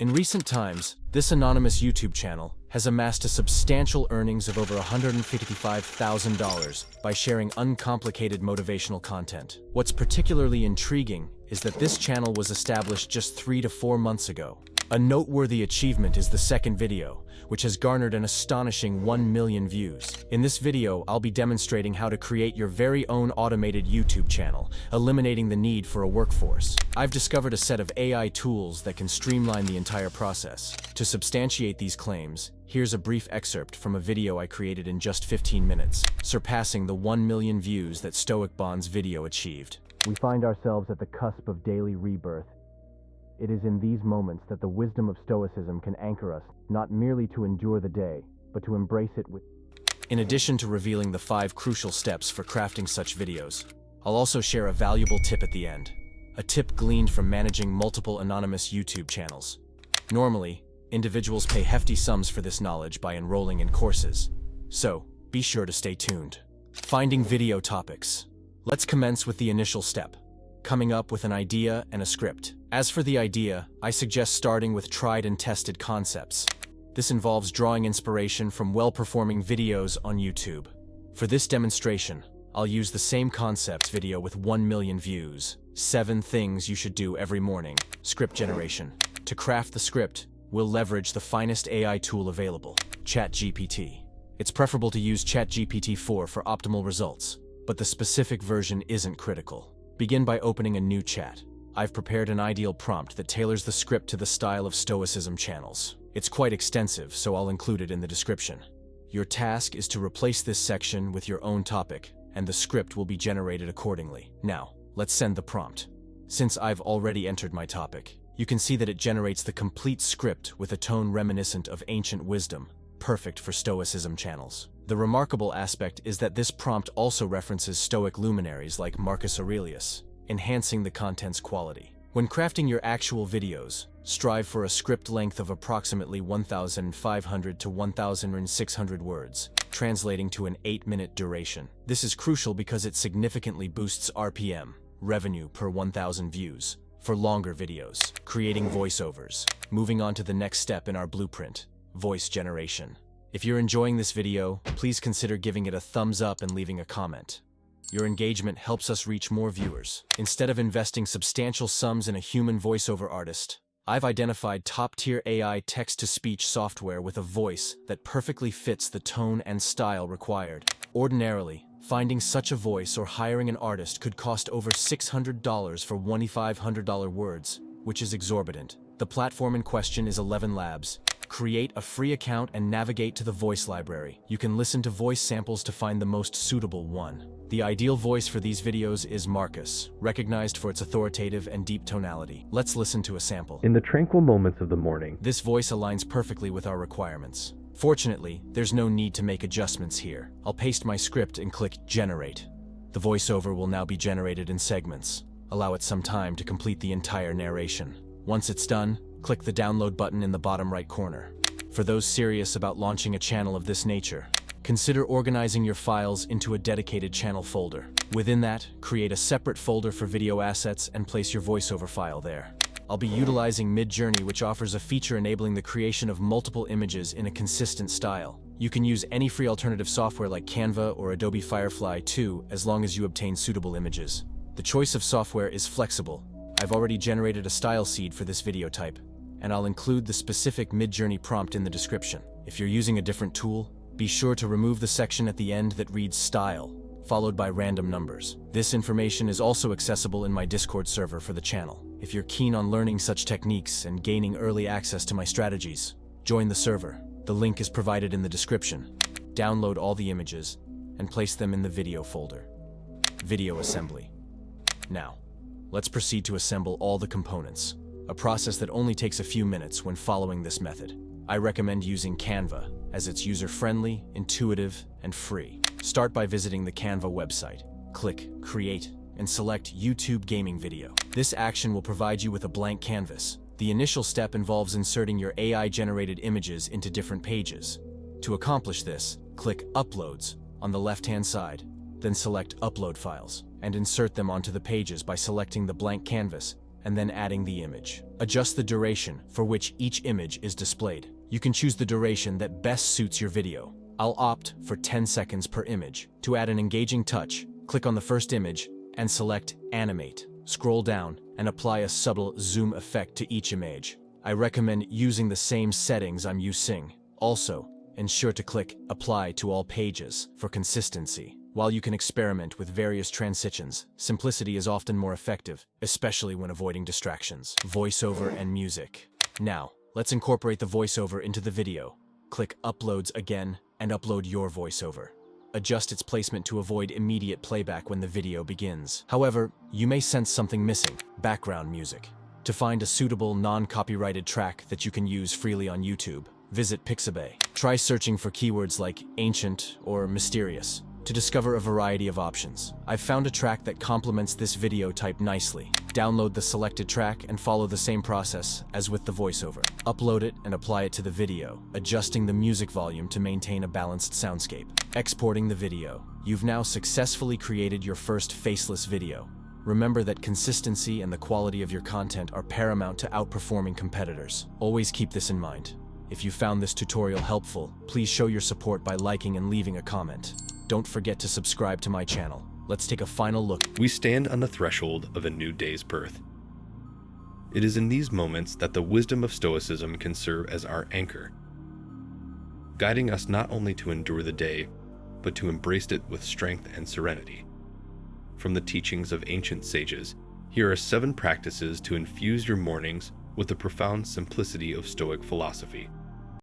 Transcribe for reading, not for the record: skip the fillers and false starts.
In recent times, this anonymous YouTube channel has amassed a substantial earnings of over $155,000 by sharing uncomplicated motivational content. What's particularly intriguing is that this channel was established just 3 to 4 months ago. A noteworthy achievement is the second video, which has garnered an astonishing 1 million views. In this video, I'll be demonstrating how to create your very own automated YouTube channel, eliminating the need for a workforce. I've discovered a set of AI tools that can streamline the entire process. To substantiate these claims, here's a brief excerpt from a video I created in just 15 minutes, surpassing the 1 million views that Stoic Bond's video achieved. We find ourselves at the cusp of daily rebirth. It is in these moments that the wisdom of Stoicism can anchor us, not merely to endure the day, but to embrace it with. In addition to revealing the 5 crucial steps for crafting such videos, I'll also share a valuable tip at the end. A tip gleaned from managing multiple anonymous YouTube channels. Normally, individuals pay hefty sums for this knowledge by enrolling in courses. So, be sure to stay tuned. Finding video topics. Let's commence with the initial step, coming up with an idea and a script. As for the idea, I suggest starting with tried and tested concepts. This involves drawing inspiration from well-performing videos on YouTube. For this demonstration, I'll use the same concepts video with 1 million views. 7 things you should do every morning. Script generation. To craft the script, we'll leverage the finest AI tool available, ChatGPT. It's preferable to use ChatGPT-4 for optimal results, but the specific version isn't critical. Begin by opening a new chat. I've prepared an ideal prompt that tailors the script to the style of Stoicism channels. It's quite extensive, so I'll include it in the description. Your task is to replace this section with your own topic, and the script will be generated accordingly. Now, let's send the prompt. Since I've already entered my topic, you can see that it generates the complete script with a tone reminiscent of ancient wisdom, perfect for Stoicism channels. The remarkable aspect is that this prompt also references Stoic luminaries like Marcus Aurelius, enhancing the content's quality. When crafting your actual videos, strive for a script length of approximately 1,500 to 1,600 words, translating to an 8-minute duration. This is crucial because it significantly boosts RPM, revenue per 1,000 views, for longer videos. Creating voiceovers. Moving on to the next step in our blueprint, voice generation. If you're enjoying this video, please consider giving it a thumbs up and leaving a comment. Your engagement helps us reach more viewers. Instead of investing substantial sums in a human voiceover artist, I've identified top-tier AI text-to-speech software with a voice that perfectly fits the tone and style required. Ordinarily, finding such a voice or hiring an artist could cost over $600 for 2,500 words, which is exorbitant. The platform in question is 11 Labs. Create a free account and navigate to the voice library. You can listen to voice samples to find the most suitable one. The ideal voice for these videos is Marcus, recognized for its authoritative and deep tonality. Let's listen to a sample. In the tranquil moments of the morning. This voice aligns perfectly with our requirements. Fortunately, there's no need to make adjustments here. I'll paste my script and click Generate. The voiceover will now be generated in segments. Allow it some time to complete the entire narration. Once it's done, click the download button in the bottom right corner. For those serious about launching a channel of this nature, consider organizing your files into a dedicated channel folder. Within that, create a separate folder for video assets and place your voiceover file there. I'll be utilizing Midjourney, which offers a feature enabling the creation of multiple images in a consistent style. You can use any free alternative software like Canva or Adobe Firefly too, as long as you obtain suitable images. The choice of software is flexible. I've already generated a style seed for this video type, and I'll include the specific Midjourney prompt in the description. If you're using a different tool, be sure to remove the section at the end that reads Style, followed by random numbers. This information is also accessible in my Discord server for the channel. If you're keen on learning such techniques and gaining early access to my strategies, join the server. The link is provided in the description. Download all the images and place them in the video folder. Video assembly. Now, let's proceed to assemble all the components, a process that only takes a few minutes when following this method. I recommend using Canva, as it's user-friendly, intuitive, and free. Start by visiting the Canva website. Click Create and select YouTube Gaming Video. This action will provide you with a blank canvas. The initial step involves inserting your AI-generated images into different pages. To accomplish this, click Uploads on the left-hand side, then select Upload Files, and insert them onto the pages by selecting the blank canvas and then adding the image. Adjust the duration for which each image is displayed. You can choose the duration that best suits your video. I'll opt for 10 seconds per image. To add an engaging touch, click on the first image and select Animate. Scroll down and apply a subtle zoom effect to each image. I recommend using the same settings I'm using. Also, ensure to click Apply to all pages for consistency. While you can experiment with various transitions, simplicity is often more effective, especially when avoiding distractions. Voiceover and music. Now, let's incorporate the voiceover into the video. Click Uploads again and upload your voiceover. Adjust its placement to avoid immediate playback when the video begins. However, you may sense something missing: background music. To find a suitable, non-copyrighted track that you can use freely on YouTube, visit Pixabay. Try searching for keywords like ancient or mysterious to discover a variety of options. I've found a track that complements this video type nicely. Download the selected track and follow the same process as with the voiceover. Upload it and apply it to the video, adjusting the music volume to maintain a balanced soundscape. Exporting the video. You've now successfully created your first faceless video. Remember that consistency and the quality of your content are paramount to outperforming competitors. Always keep this in mind. If you found this tutorial helpful, please show your support by liking and leaving a comment. Don't forget to subscribe to my channel. Let's take a final look. We stand on the threshold of a new day's birth. It is in these moments that the wisdom of Stoicism can serve as our anchor, guiding us not only to endure the day, but to embrace it with strength and serenity. From the teachings of ancient sages, here are 7 practices to infuse your mornings with the profound simplicity of Stoic philosophy.